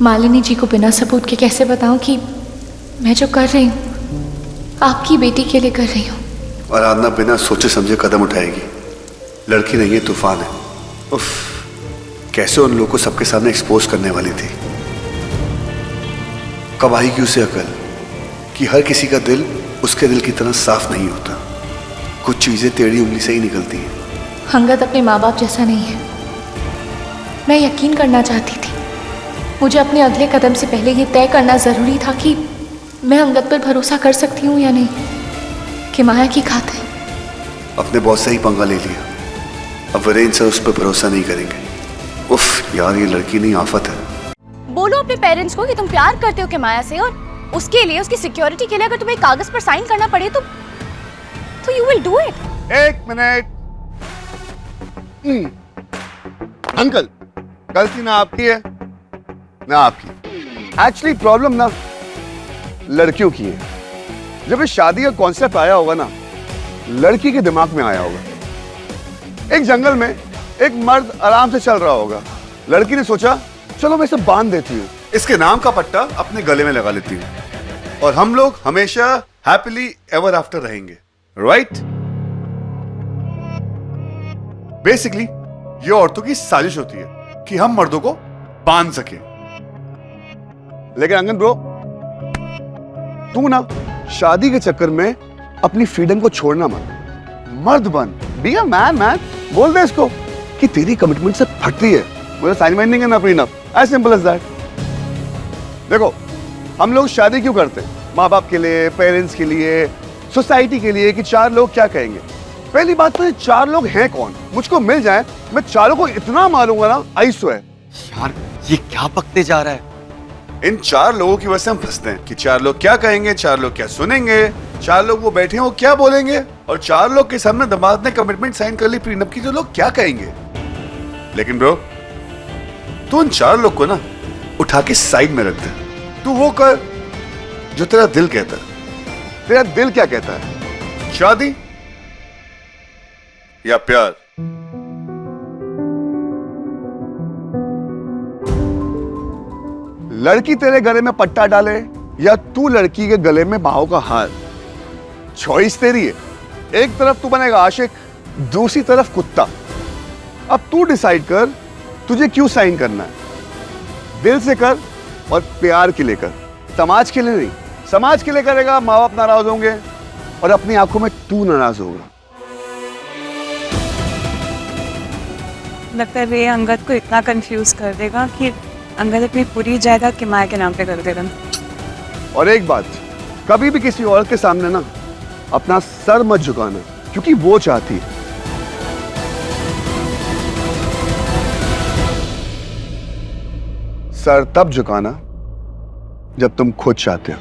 मालिनी जी को बिना सबूत के कैसे बताऊं कि मैं जो कर रही हूँ आपकी बेटी के लिए कर रही हूँ। आराधना बिना सोचे समझे कदम उठाएगी। लड़की नहीं है, तूफान है। उफ, कैसे उन लोगों को सबके सामने एक्सपोज करने वाली थी। कब आएगी उसे अकल कि हर किसी का दिल उसके दिल की तरह साफ नहीं होता। कुछ चीजें टेढ़ी उंगली से ही निकलती हैं। अंगद अपने माँ बाप जैसा नहीं है। मैं यकीन करना चाहती थी। मुझे अपने अगले कदम से पहले ये तय करना जरूरी था कि मैं अंगद पर भरोसा कर सकती हूँ या नहीं, कि माया की खातिर। अपने बॉस से ही पंगा ले लिया। अब वीरेंद्र सर उस पर भरोसा नहीं करेंगे। उफ यार, ये लड़की नहीं आफत है। बोलो अपने पेरेंट्स को कि तुम प्यार करते हो कि माया से, और उसके लिए, उसकी सिक्योरिटी के लिए अगर तुम्हें कागज पर साइन करना पड़े तो यू विल डू इट। एक मिनट। अंकल, गलती ना आपकी है ना आपकी। एक्चुअली प्रॉब्लम ना लड़कियों की है। जब इस शादी का कॉन्सेप्ट आया होगा ना, लड़की के दिमाग में आया होगा। एक जंगल में एक मर्द आराम से चल रहा होगा। लड़की ने सोचा चलो मैं इसे बांध देती हूँ, इसके नाम का पट्टा अपने गले में लगा लेती हूँ और हम लोग हमेशा हैप्पीली एवर आफ्टर रहेंगे। राइट? बेसिकली ये औरतों की साजिश होती है कि हम मर्दों को बांध सके। लेकिन अंगन ब्रो, तू ना शादी के चक्कर में अपनी फ्रीडम को छोड़ना मत। मर्द बन, बी अ मैन। बोल दे इसको कि तेरी कमिटमेंट से फटती है, मुझे साइन वाइन नहीं करना prenup. As simple as that. देखो, हम लोग शादी क्यों करते हैं? माँ बाप के लिए, पेरेंट्स के लिए, सोसाइटी के लिए, कि चार लोग क्या कहेंगे। पहली बात तो ये चार लोग हैं कौन? मुझको मिल जाए, मैं चारों को इतना मारूंगा ना, आई स्वेयर। यार ये क्या पकते जा रहा है? इन चार लोगों की वजह से हम फंसते हैं कि चार लोग क्या कहेंगे, चार लोग क्या सुनेंगे, चार लोग वो बैठे हैं वो क्या बोलेंगे, और चार लोग के सामने दामाद ने कमिटमेंट साइन कर ली प्रीनप की, तो लोग क्या कहेंगे। लेकिन ब्रो, तू उन चार लोग को ना उठा के साइड में रख दे। तू वो कर जो तेरा दिल कहता है। तेरा दिल क्या कहता है? शादी या प्यार? लड़की तेरे गले में पट्टा डाले या तू लड़की के गले में बाहों का हार, चॉइस तेरी है। एक तरफ तू बनेगा आशिक, दूसरी तरफ कुत्ता। अब तू डिसाइड कर तुझे क्यों साइन करना है। दिल से कर और प्यार के लिए कर, समाज के लिए नहीं। समाज के लिए करेगा, माँ बाप नाराज होंगे और अपनी आंखों में तू नाराज होगा। लगता है रे अंगद को इतना कंफ्यूज कर देगा कि अंगद अपनी पूरी जायदाद की माया के नाम पे कर देगा। और एक बात, कभी भी किसी औरत के सामने ना अपना सर मत झुकाना, क्योंकि वो चाहती है। सर तब झुकाना जब तुम खुद चाहते हो।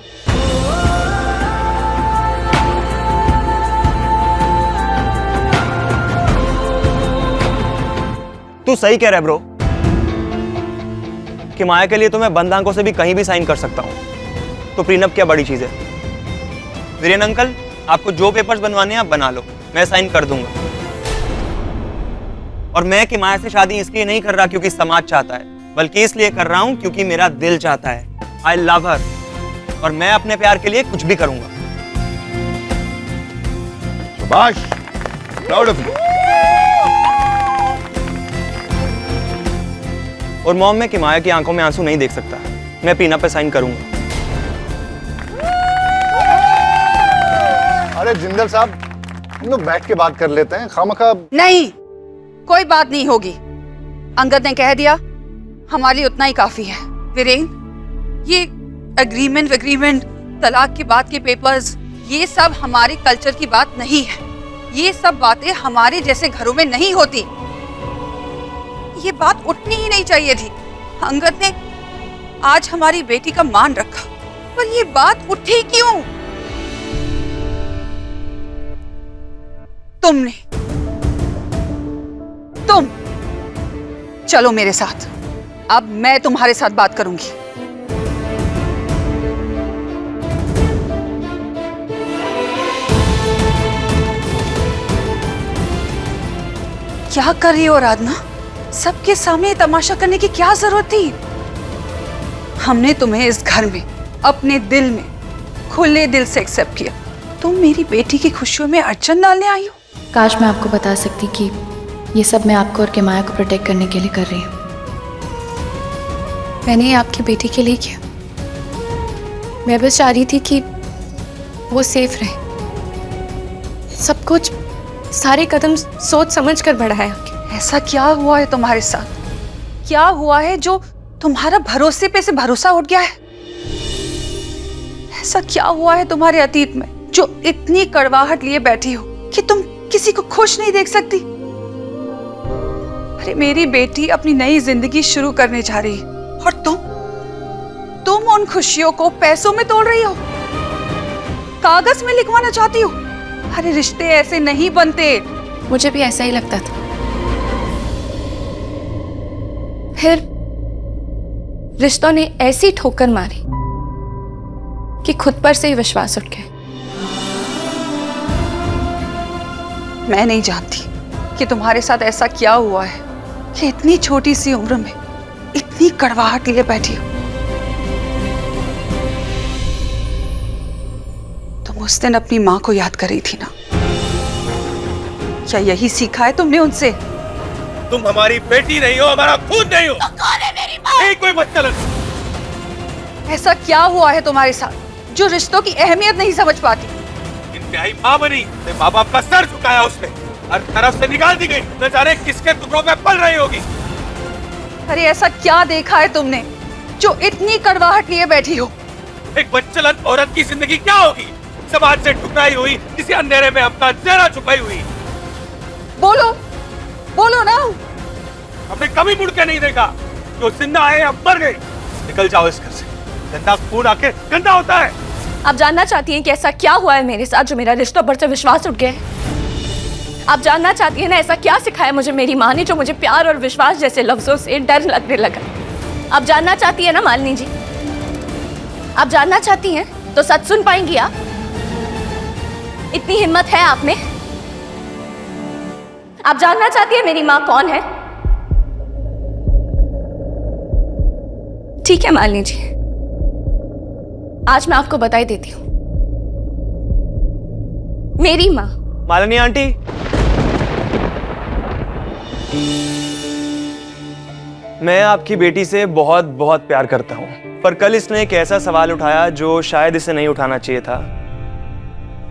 तू सही कह रहा है ब्रो कि माया के लिए तो मैं बंद आंखों से भी कहीं भी साइन कर सकता हूं। तो प्रीनप क्या बड़ी चीज है। वीरेन अंकल, आपको जो पेपर्स बनवाने हैं आप बना लो, मैं साइन कर दूंगा। और मैं कि माया से शादी इसलिए नहीं कर रहा क्योंकि समाज चाहता है, बल्कि इसलिए कर रहा हूं क्योंकि मेरा दिल चाहता है। आई लव हर, और मैं अपने प्यार के लिए कुछ भी करूंगा। शाबाश, प्राउड ऑफ यू। और मॉम, मैं कि माया की आंखों में आंसू नहीं देख सकता। मैं प्रीनप पे साइन करूंगा। अरे जिंदल साहब, हम लोग बैठ के बात कर लेते हैं। खामखा नहीं, कोई बात नहीं होगी। अंगद ने कह दिया, हमारे लिए उतना ही काफी है। वीरेन, ये एग्रीमेंट, तलाक की बात के पेपर्स, ये सब हमारे कल्चर की बात नहीं है। ये सब बातें हमारे जैसे घरों में नहीं होती। ये बात उठनी ही नहीं चाहिए थी। अंगद ने आज हमारी बेटी का मान रखा, पर ये बात उठी क्यों? तुमने, तुम चलो मेरे साथ। अब मैं तुम्हारे साथ बात करूंगी। क्या कर रही हो आराधना? सबके सामने तमाशा करने की क्या जरूरत थी? हमने तुम्हें इस घर में अपने दिल में खुले दिल से एक्सेप्ट किया, तुम मेरी बेटी की खुशियों में अड़चन डालने आई हो। काश मैं आपको बता सकती कि ये सब मैं आपको और किमाया को प्रोटेक्ट करने के लिए कर रही हूँ। मैंने ये आपकी बेटी के लिए किया। मैं बस चाह रही थी कि वो सेफ रहे। सब कुछ, सारे कदम सोच समझ कर बढ़ाया। ऐसा क्या हुआ है तुम्हारे साथ? क्या हुआ है जो तुम्हारा भरोसे पे से भरोसा उठ गया है? ऐसा क्या हुआ है तुम्हारे अतीत में जो इतनी कड़वाहट लिए बैठी हो कि तुम किसी को खुश नहीं देख सकती? अरे मेरी बेटी अपनी नई जिंदगी शुरू करने जा रही है और तुम उन खुशियों को पैसों में तोड़ रही हो, कागज में लिखवाना चाहती हो। अरे रिश्ते ऐसे नहीं बनते। मुझे भी ऐसा ही लगता था, फिर रिश्तों ने ऐसी ठोकर मारी कि खुद पर से ही विश्वास उठ गया। मैं नहीं जानती कि तुम्हारे साथ ऐसा क्या हुआ है कि इतनी छोटी सी उम्र में इतनी कड़वाहट लिए बैठी हो। तुम उस दिन अपनी माँ को याद कर रही थी ना? क्या यही सीखा है तुमने उनसे? तुम हमारी बेटी नहीं हो, हमारा खून नहीं हो। तो कौन है मेरी माँ? नहीं कोई बच्चा। ऐसा क्या हुआ है तुम्हारे साथ जो रिश्तों की अहमियत नहीं समझ पाती? इंतहाई माँ बनी, माँ बाप का सर झुकाया उसने, हर तरफ से निकाल दी गई, न जाने किसके टुकड़ों में पल रही होगी। अरे ऐसा क्या देखा है तुमने जो इतनी कड़वाहट लिए बैठी हो? एक बच्चलन औरत की जिंदगी क्या होगी? समाज से टुकराई हुई, किसी अंधेरे में अपना चेहरा छुपाई हुई। बोलो बोलो ना। हमने कभी मुड़ के नहीं देखा। जो जिंदा है अब मर गई। निकल जाओ इस घर से। गंदा खून आके गंदा होता है। आप जानना चाहती हैं कि ऐसा क्या हुआ है मेरे साथ जो मेरा रिश्तों पर से विश्वास उठ गया है? आप जानना चाहती हैं ना ऐसा क्या सिखाया मुझे मेरी माँ ने जो मुझे प्यार और विश्वास जैसे लफ्जों से डर लगने लगा? आप जानना चाहती हैं ना मालिनी जी? आप जानना चाहती हैं तो सच सुन पाएंगी आप? इतनी हिम्मत है आप में? आप जानना चाहती हैं मेरी माँ कौन है? ठीक है मालिनी जी, आज मैं आपको बता ही देती हूँ। मेरी माँ। मालिनी आंटी, मैं आपकी बेटी से बहुत बहुत प्यार करता हूँ, पर कल इसने एक ऐसा सवाल उठाया जो शायद इसे नहीं उठाना चाहिए था।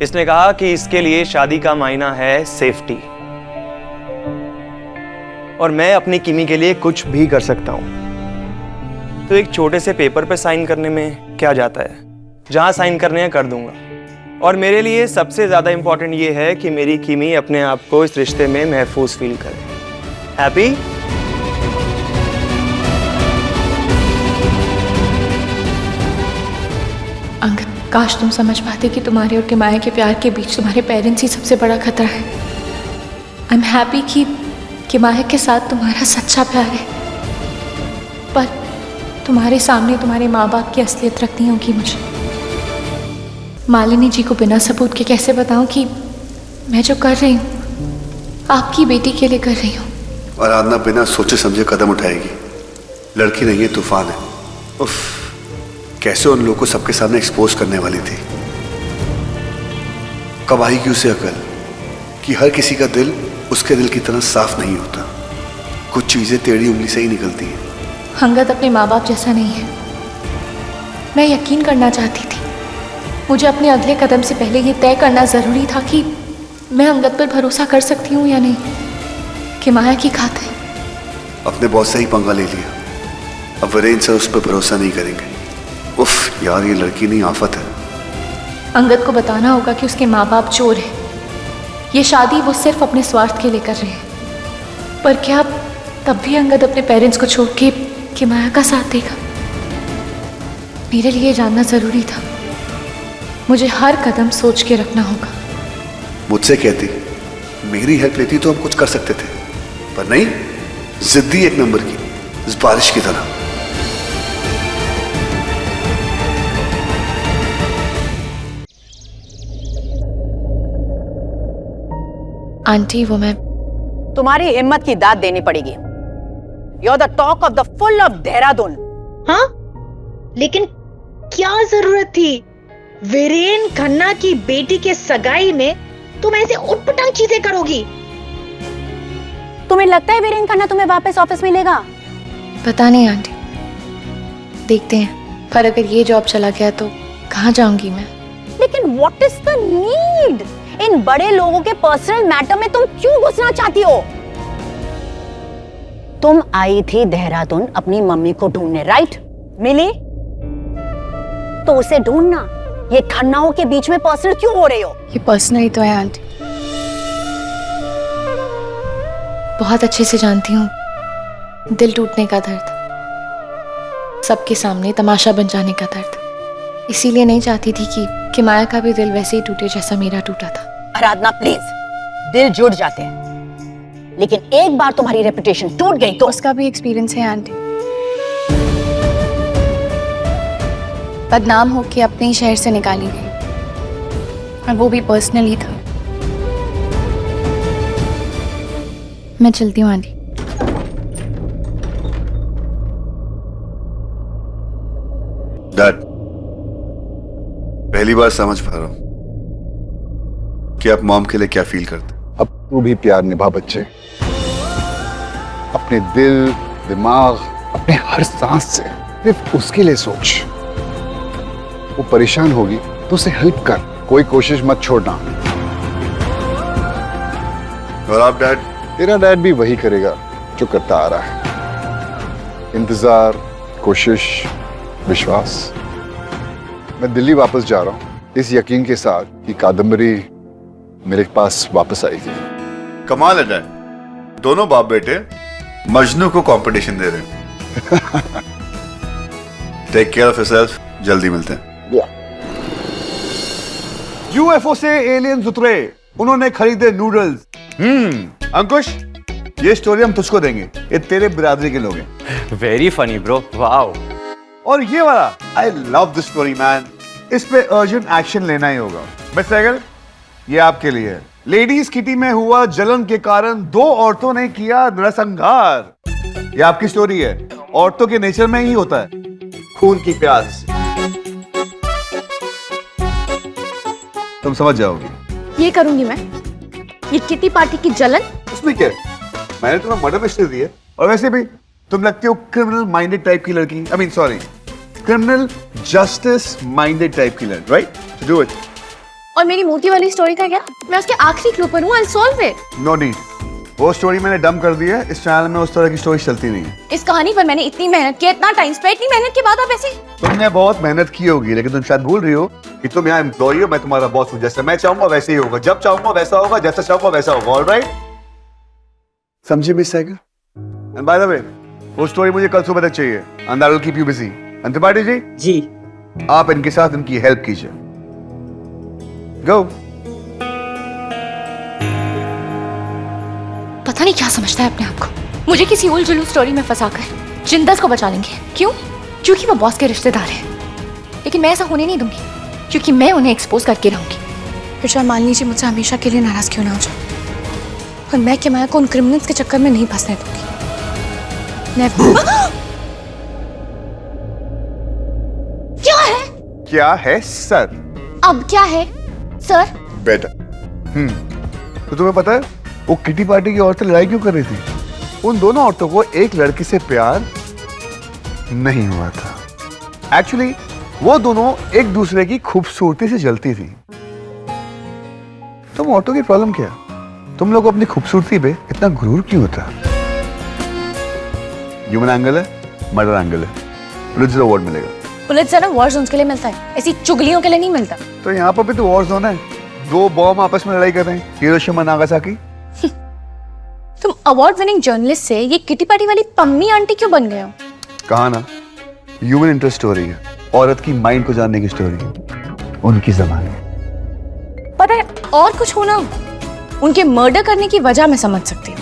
इसने कहा कि इसके लिए शादी का मायना है सेफ्टी, और मैं अपनी किमी के लिए कुछ भी कर सकता हूँ। तो एक छोटे से पेपर पे साइन करने में क्या जाता है? जहां साइन करने हैं कर दूंगा। और मेरे लिए सबसे ज्यादा इंपॉर्टेंट ये है कि मेरी किमी अपने आप को इस रिश्ते में महफूज फील करे। हैप्पी? अंगद, काश तुम समझ पाते कि तुम्हारे और किमाया के प्यार के बीच तुम्हारे पेरेंट्स ही सबसे बड़ा खतरा है। आई एम हैप्पी कि किमाया के साथ तुम्हारा सच्चा प्यार है, पर तुम्हारे सामने तुम्हारे माँ बाप की असलियत रखनी होगी मुझे। मालिनी जी को बिना सबूत के कैसे बताऊं कि मैं जो कर रही हूँ आपकी बेटी के लिए कर रही हूँ। और आदना बिना सोचे समझे कदम उठाएगी। लड़की नहीं है, तूफान है। उफ, कैसे उन लोगों को सबके सामने एक्सपोज करने वाली थी। कब आएगी उसे अकल कि हर किसी का दिल उसके दिल की तरह साफ नहीं होता। कुछ चीजें टेढ़ी उंगली से ही निकलती हैं। अंगद अपने माँ बाप जैसा नहीं है। मैं यकीन करना चाहती थी। मुझे अपने अगले कदम से पहले ये तय करना ज़रूरी था कि मैं अंगद पर भरोसा कर सकती हूँ या नहीं, किमाया की खातिर। अपने बॉस से ही पंगा ले लिया, अब वीरेन सर उस पर भरोसा नहीं करेंगे। उफ यार, ये लड़की नहीं आफत है। अंगद को बताना होगा कि उसके माँ बाप चोर हैं। ये शादी वो सिर्फ अपने स्वार्थ के लिए कर रहे हैं। पर क्या तब भी अंगद अपने पेरेंट्स को छोड़ के किमाया का साथ देगा? मेरे लिए जानना जरूरी था। मुझे हर कदम सोच के रखना होगा। मुझसे कहती, मेरी हेल्प लेती तो हम कुछ कर सकते थे, पर नहीं, जिद्दी एक नंबर की, इस बारिश की तरह। आंटी, वो मैं तुम्हारी हिम्मत की दाद देनी पड़ेगी। You're the talk of the full of Dehradun. हाँ, लेकिन क्या जरूरत थी? वीरेन खन्ना की बेटी के सगाई में तुम ऐसे उटपटांग चीजें करोगी? तुम्हें लगता है वीरेन खन्ना तुम्हें वापस ऑफिस मिलेगा? पता नहीं आंटी, देखते हैं। पर अगर ये जॉब चला गया तो कहाँ जाऊंगी मैं? लेकिन व्हाट इज द नीड? इन बड़े लोगों के पर्सनल मैटर में तुम क्यों घुसना चाहती हो? तुम आई थी देहरादून अपनी मम्मी को ढूंढने, राइट? मिली तो उसे ढूंढना। ये खन्नाओं के बीच में पर्सनल क्यों हो रही हो? ये पर्सनली तो है आंटी, बहुत अच्छे से जानती हूँ दिल टूटने का दर्द, सबके सामने तमाशा बन जाने का दर्द। इसीलिए नहीं चाहती थी कि माया का भी दिल वैसे ही टूटे जैसा मेरा टूटा था। आराधना प्लीज, दिल जुड़ जाते हैं, लेकिन एक बार तुम्हारी रेपुटेशन टूट गई तो उसका भी एक्सपीरियंस है आंटी। बदनाम होके अपने ही शहर से निकाली गई, और वो भी पर्सनली था। मैं चलती हूँ आंटी। डैड, पहली बार समझ पा रहा हूं कि आप मॉम के लिए क्या फील करते। अब तू भी प्यार निभा बच्चे, अपने दिल, दिमाग, अपने हर सांस से सिर्फ उसके लिए सोच। वो परेशान होगी तो उसे हेल्प कर, कोई कोशिश मत छोड़ना। और आप डैड? तेरा डैड भी वही करेगा जो करता आ रहा है। इंतजार, कोशिश, विश्वास। मैं दिल्ली वापस जा रहा हूँ इस यकीन के साथ कि कादम्बरी मेरे पास वापस आएगी। कमाल है डैड, दोनों बाप बेटे मजनू को कंपटीशन दे रहे हैं। टेक केयर ऑफ योरसेल्फ, जल्दी मिलते हैं। यूएफओ से एलियंस उतरे, उन्होंने खरीदे नूडल्स। अंकुश, ये स्टोरी हम तुझको देंगे, ये तेरे बिरादरी के लोग हैं। Very funny bro, wow. और ये वाला, I love this story man, इस पे अर्जेंट एक्शन लेना ही होगा। मिस सैगल, ये आपके लिए है। लेडीज किटी में हुआ जलन के कारण 2 औरतों ने किया नरसंहार। ये आपकी स्टोरी है, औरतों के नेचर में ही होता है खून की प्यास। तुम समझ जाओगी। ये करूंगी मैं। ये किटी पार्टी की जलन। उसमें क्या है? मैंने तुम्हें मर्डर मिस्ट्री दी है, और वैसे भी तुम लगती हो क्रिमिनल माइंडेड टाइप की लड़की। I mean sorry, criminal justice minded type की लड़की, राइट? To do it. और मेरी मोटी वाली स्टोरी का क्या? मैं उसके आखिरी क्लू पर हूँ। I solve it. No need, वो स्टोरी मैंने डंप कर दी है। इस चैनल में उस तरह की स्टोरी चलती नहीं है। इस कहानी पर मैंने इतनी मेहनत की, इतना टाइम स्पेंड, इतनी मेहनत के बाद आप ऐसे। तुमने बहुत मेहनत की होगी, लेकिन तुम शायद भूल रही हो कि तुम यहाँ एम्प्लॉई हो, मैं तुम्हारा बॉस हूँ। जैसे मैं चाहूंगा वैसे ही होगा, जब चाहूंगा वैसा होगा, जैसा चाहूंगा वैसा होगा। ऑलराइट? समझे Miss Saigal? And by the way, वो स्टोरी मुझे कल सुबह तक चाहिए, and that will keep you busy. And Tripathi ji, जी आप इनके साथ इनकी हेल्प कीजिए। गो। पता नहीं क्या समझता है अपने आप को। मुझे किसी उल जुलूल स्टोरी में फंसाकर जिंदस को बचा लेंगे। क्यों? क्योंकि वो बॉस के रिश्तेदार हैं। लेकिन मैं ऐसा होने नहीं दूंगी, क्योंकि मैं उन्हें एक्सपोज करके रहूंगी। फिर चाहे मान लीजिए मुझसे हमेशा के लिए नाराज क्यों ना हो जाए, और मैं कि माया को उन क्रिमिनल्स के चक्कर में नहीं फंसने दूंगी। क्या है? क्या है सर? अब क्या है सर? बेटा, तो तुम्हें पता है वो किटी पार्टी की औरतें लड़ाई क्यों कर रही थी? उन दोनों औरतों को एक लड़के से प्यार नहीं हुआ था। एक्चुअली वो दोनों एक दूसरे की खूबसूरती से जलती थी। तुम औरतों की प्रॉब्लम क्या? तुम लोग अपनी खूबसूरती पे इतना गुरूर क्यों होता? ह्यूमन एंगल है, मर्डर एंगल है, पुलिस अवार्ड मिलेगा। पुलिस ना वॉर जोन्स के लिए मिलता है, ऐसी चुगलियों के लिए नहीं मिलता। तो यहाँ पर भी तो वॉर जोन है, 2 बॉम्ब आपस में लड़ाई कर रहे हैं, हिरोशिमा नागासाकी। तुम अवार्ड विनिंग जर्नलिस्ट से ये किटी पार्टी वाली पम्मी आंटी क्यों बन गए हो? कहा ना, ह्यूमन इंटरेस्ट स्टोरी है, औरत की माइंड को जानने की स्टोरी है, उनकी ज़बान। पता है और कुछ होना, उनके मर्डर करने की वजह मैं समझ सकती हूँ।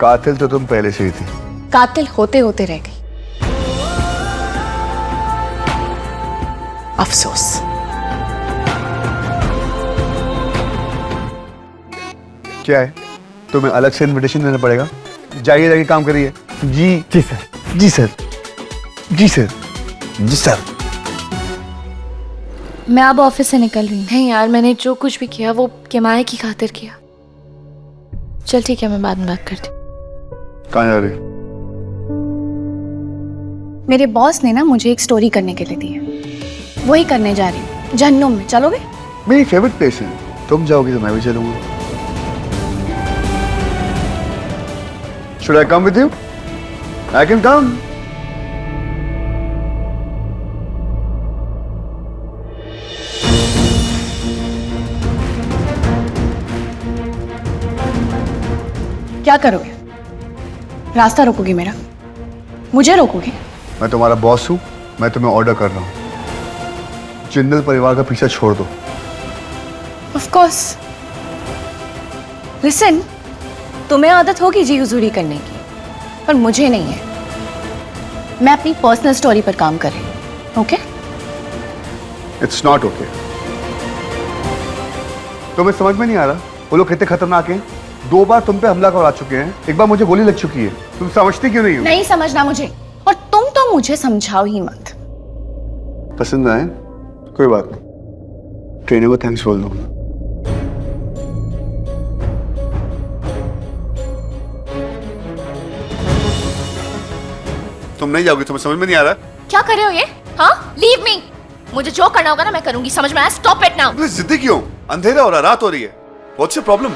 कातिल तो तुम पहले से ही थी। कातिल होते होते रह गई। अफसोस। क्या है, तुम्हें अलग से इनविटेशन देना पड़ेगा? जाइए, जाके काम करिए। जी जी सर, जी सर, जी सर। जी सर। मैं अब ऑफिस से निकल रही हूँ। नहीं यार, मैंने जो कुछ भी किया वो किमाए की खातिर किया। चल ठीक है, मैं बाद में बात करती हूँ। कहाँ जा रही? मेरे बॉस ने ना मुझे एक स्टोरी करने के लिए दी है, वही करने जा रही हूँ। जहन्नुम में, चलोगे? मेरी फेवरेट प्लेस है, तुम जाओगी तो मैं भी चलूंगा। Should I come with you? I can come. क्या करोगे? रास्ता रोकोगे मेरा? मुझे रोकोगे? मैं तुम्हारा बॉस हूँ, मैं तुम्हें ऑर्डर कर रहा हूँ। जिंदल परिवार का पीछा छोड़ दो। Of course. Listen, तुम्हें आदत होगी जी हुजूरी करने की, पर मुझे नहीं है। मैं अपनी पर्सनल स्टोरी पर काम कर रही हूँ, ओके? It's not okay. तुम्हें समझ में नहीं आ रहा वो लोग कितने खतरनाक हैं? 2 बार तुम पे हमला करवा चुके हैं, 1 बार मुझे गोली लग चुकी है। तुम समझती क्यों नहीं हो? नहीं समझना मुझे, और तुम तो मुझे समझाओ ही मत। पसंद आए? कोई बात नहीं, ट्रेनर को थैंक्स बोल दूंगा। तुम नहीं जाओगी? तुम्हें समझ में नहीं आ रहा? क्या कर रहे हो ये? हाँ, लीव मी। मुझे जो करना होगा ना मैं करूंगी, समझ में आया? Stop it now. जिद्दी क्यों? अंधेरा हो रहा, रात हो रही है। What's your problem?